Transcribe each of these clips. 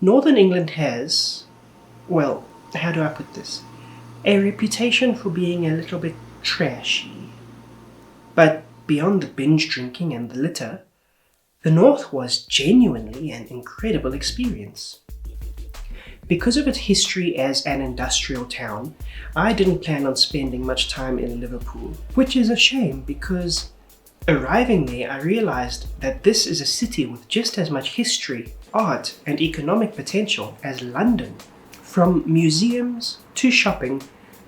Northern England has, well, how do I put this? A reputation for being a little bit trashy. But beyond the binge drinking and the litter, the North was genuinely an incredible experience. Because of its history as an industrial town, I didn't plan on spending much time in Liverpool, which is a shame because arriving there I realized that this is a city with just as much history, art and economic potential as London. From museums to shopping,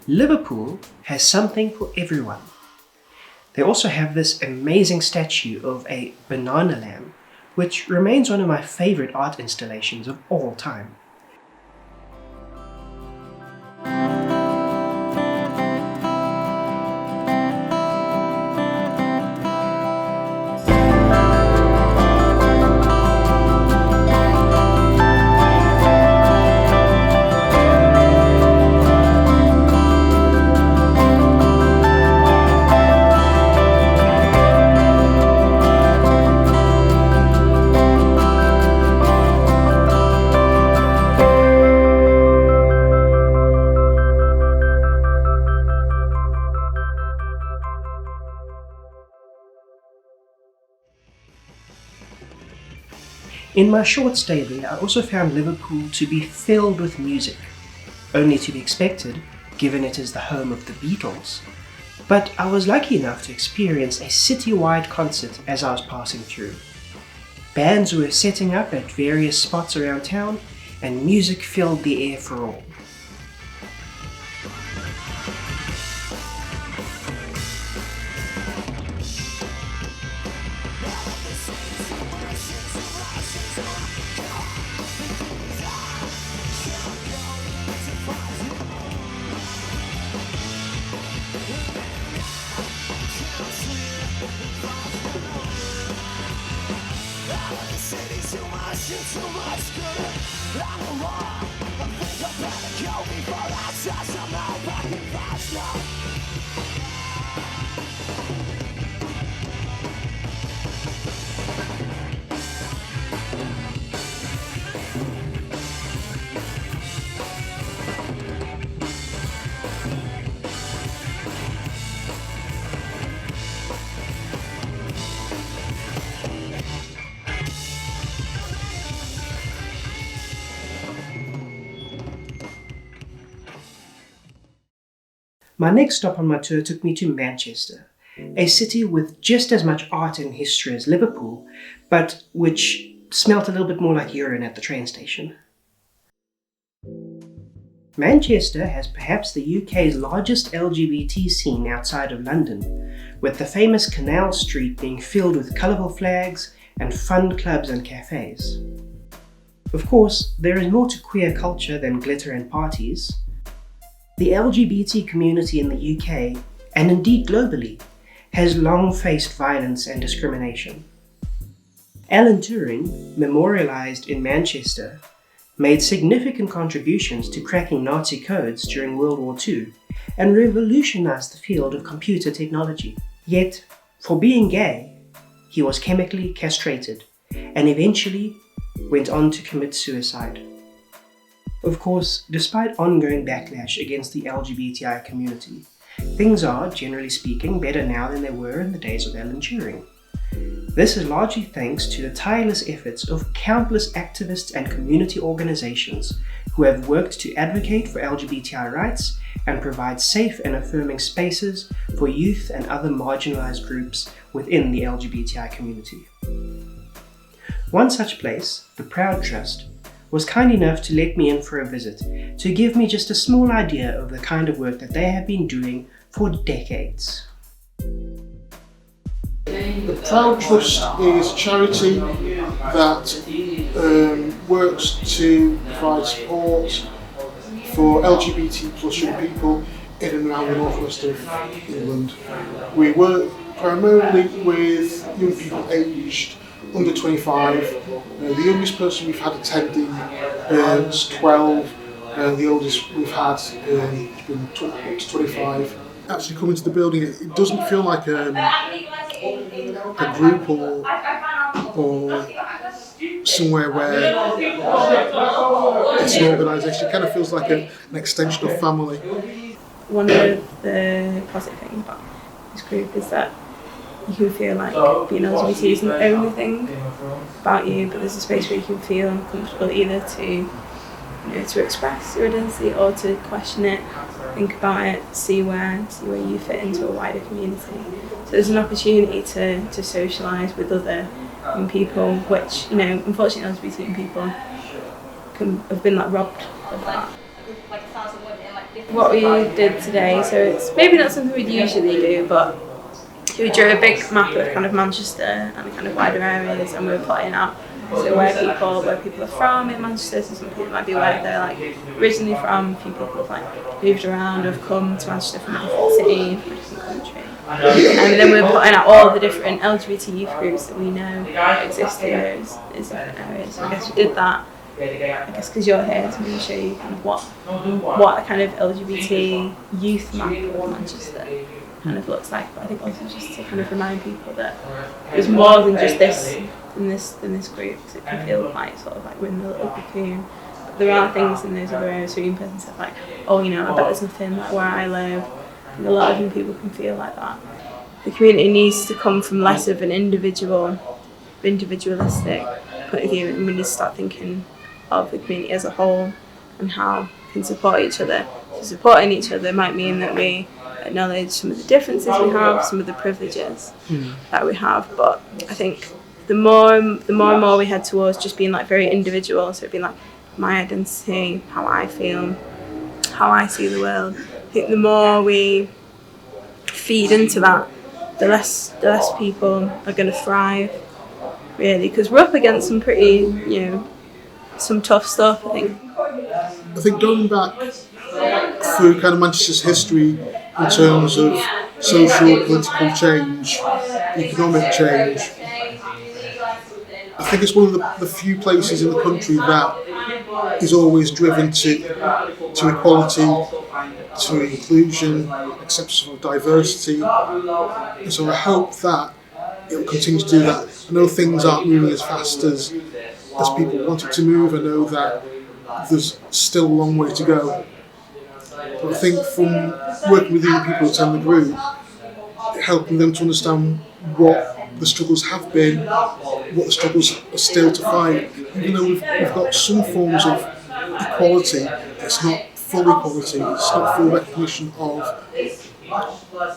Liverpool has something for everyone. They also have this amazing statue of a banana lamb, which remains one of my favorite art installations of all time. In my short stay there, I also found Liverpool to be filled with music, only to be expected, given it is the home of the Beatles. But I was lucky enough to experience a city-wide concert as I was passing through. Bands were setting up at various spots around town, and music filled the air for all. My next stop on my tour took me to Manchester, a city with just as much art and history as Liverpool, but which smelt a little bit more like urine at the train station. Manchester has perhaps the UK's largest LGBT scene outside of London, with the famous Canal Street being filled with colourful flags and fun clubs and cafes. Of course, there is more to queer culture than glitter and parties. The LGBT community in the UK, and indeed globally, has long faced violence and discrimination. Alan Turing, memorialised in Manchester, made significant contributions to cracking Nazi codes during World War II and revolutionised the field of computer technology. Yet, for being gay, he was chemically castrated and eventually went on to commit suicide. Of course, despite ongoing backlash against the LGBTI community, things are, generally speaking, better now than they were in the days of Alan Turing. This is largely thanks to the tireless efforts of countless activists and community organisations who have worked to advocate for LGBTI rights and provide safe and affirming spaces for youth and other marginalised groups within the LGBTI community. One such place, the Proud Trust, was kind enough to let me in for a visit to give me just a small idea of the kind of work that they have been doing for decades. The Proud Trust is a charity that works to provide support for LGBT plus young people in and around the northwest of England. We work primarily with young people aged under 25. The youngest person we've had attending is 12. The oldest we've had has been 25. Actually coming to the building, it doesn't feel like a group or somewhere where it's an organisation. It kind of feels like an extension of family. One of the positive things about this group is that you can feel like being LGBT isn't the only thing about you, but there's a space where you can feel comfortable either to express your identity or to question it, think about it, see where you fit into a wider community. So there's an opportunity to socialise with other young people, which, unfortunately LGBT young people have been robbed of that. What we did today, so it's maybe not something we'd usually do, but we drew a big map of kind of Manchester and the kind of wider areas, and we were plotting out where people are from in Manchester. So some people might be where they're originally from. A few people have moved around, have come to Manchester from a different city, from a different country. And then we were plotting out all the different LGBT youth groups that we know exist in those different areas. So I guess we did that. I guess because you're here to maybe show you kind of what a kind of LGBT youth map of Manchester kind of looks like, but I think also just to kind of remind people that there's more than just this in this group, because it can feel we're in the little cocoon. But there are things in those other areas where you can say I bet there's nothing like where I live. And a lot of young people can feel like that. The community needs to come from less of an individualistic point of view, and we need to start thinking of the community as a whole and how we can support each other. So supporting each other might mean that we acknowledge some of the differences we have, some of the privileges that we have, but I think the more and more we head towards just being very individual, so being my identity, how I feel, how I see the world, I think the more we feed into that, the less people are going to thrive, really, because we're up against some pretty, some tough stuff, I think going back through kind of Manchester's history in terms of social, political change, economic change, I think it's one of the few places in the country that is always driven to equality, to inclusion, acceptance of diversity. And so I hope that it will continue to do that. I know things aren't moving as fast as people want it to move. I know that there's still a long way to go. But I think from working with young people attend the group, helping them to understand what the struggles have been, what the struggles are still to fight. Even though we've got some forms of equality, it's not full equality, it's not full recognition of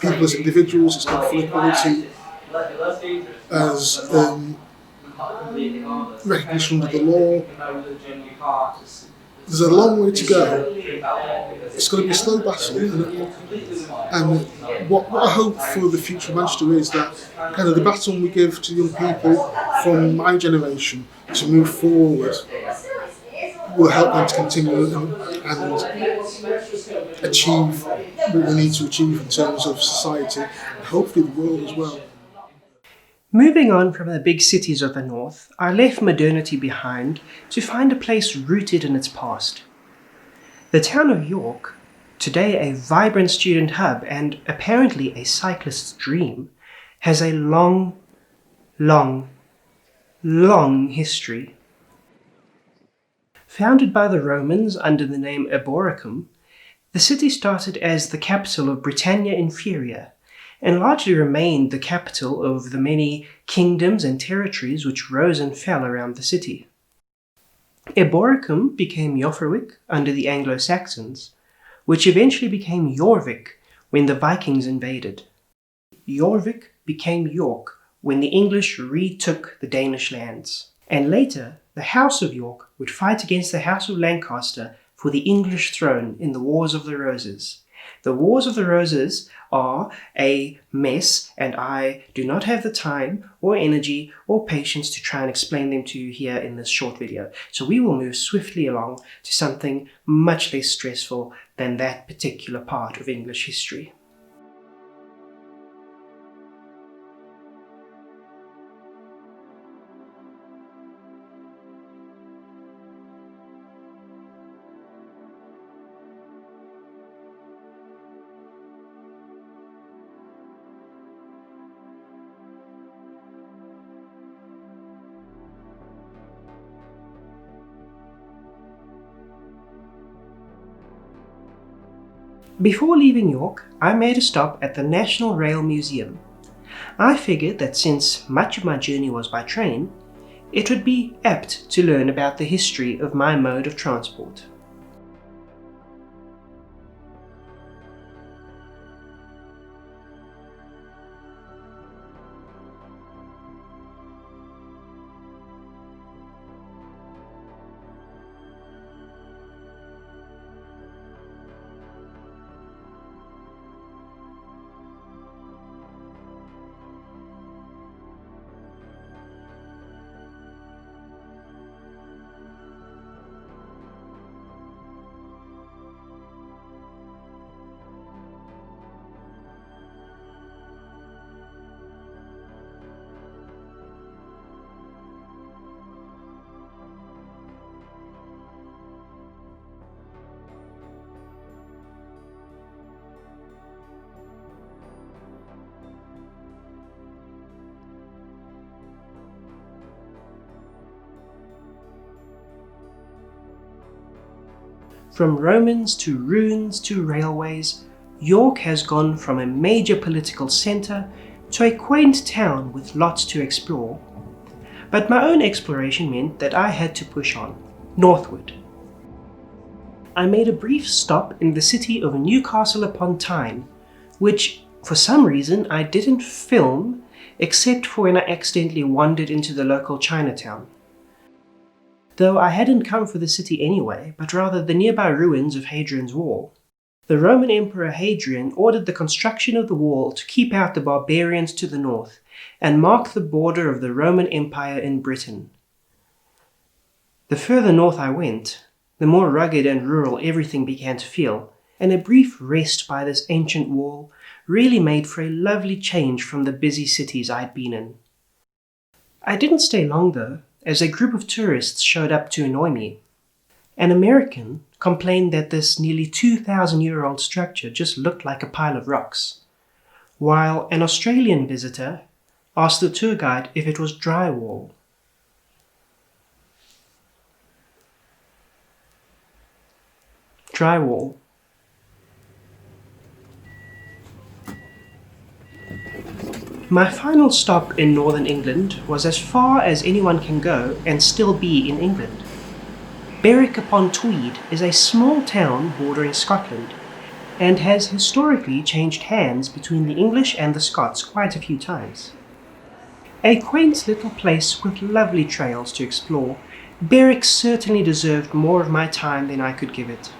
people as individuals, it's not full equality as recognition under the law. There's a long way to go. It's going to be a slow battle, and what I hope for the future of Manchester is that kind of the baton we give to young people from my generation to move forward will help them to continue and achieve what we need to achieve in terms of society, and hopefully the world as well. Moving on from the big cities of the north, I left modernity behind to find a place rooted in its past. The town of York, today a vibrant student hub and apparently a cyclist's dream, has a long history. Founded by the Romans under the name Eboracum, the city started as the capital of Britannia Inferior, and largely remained the capital of the many kingdoms and territories which rose and fell around the city. Eboracum became Jorvik under the Anglo-Saxons, which eventually became Jorvik when the Vikings invaded. Jorvik became York when the English retook the Danish lands, and later the House of York would fight against the House of Lancaster for the English throne in the Wars of the Roses. The Wars of the Roses are a mess, and I do not have the time or energy or patience to try and explain them to you here in this short video. So we will move swiftly along to something much less stressful than that particular part of English history. Before leaving York, I made a stop at the National Rail Museum. I figured that since much of my journey was by train, it would be apt to learn about the history of my mode of transport. From Romans to ruins to railways, York has gone from a major political centre to a quaint town with lots to explore. But my own exploration meant that I had to push on, northward. I made a brief stop in the city of Newcastle-upon-Tyne, which for some reason I didn't film except for when I accidentally wandered into the local Chinatown. Though I hadn't come for the city anyway, but rather the nearby ruins of Hadrian's Wall. The Roman Emperor Hadrian ordered the construction of the wall to keep out the barbarians to the north and mark the border of the Roman Empire in Britain. The further north I went, the more rugged and rural everything began to feel, and a brief rest by this ancient wall really made for a lovely change from the busy cities I'd been in. I didn't stay long though, as a group of tourists showed up to annoy me. An American complained that this nearly 2,000-year-old structure just looked like a pile of rocks, while an Australian visitor asked the tour guide if it was drywall. Drywall. My final stop in northern England was as far as anyone can go and still be in England. Berwick-upon-Tweed is a small town bordering Scotland and has historically changed hands between the English and the Scots quite a few times. A quaint little place with lovely trails to explore, Berwick certainly deserved more of my time than I could give it.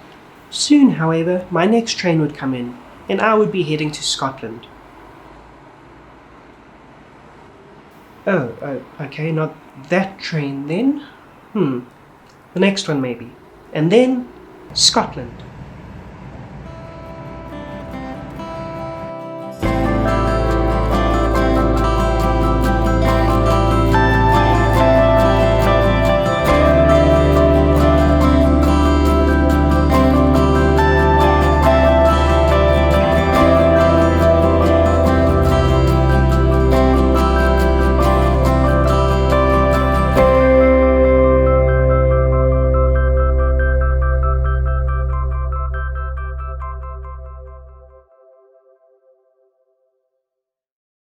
Soon, however, my next train would come in and I would be heading to Scotland. Oh, okay, not that train then. The next one maybe. And then, Scotland.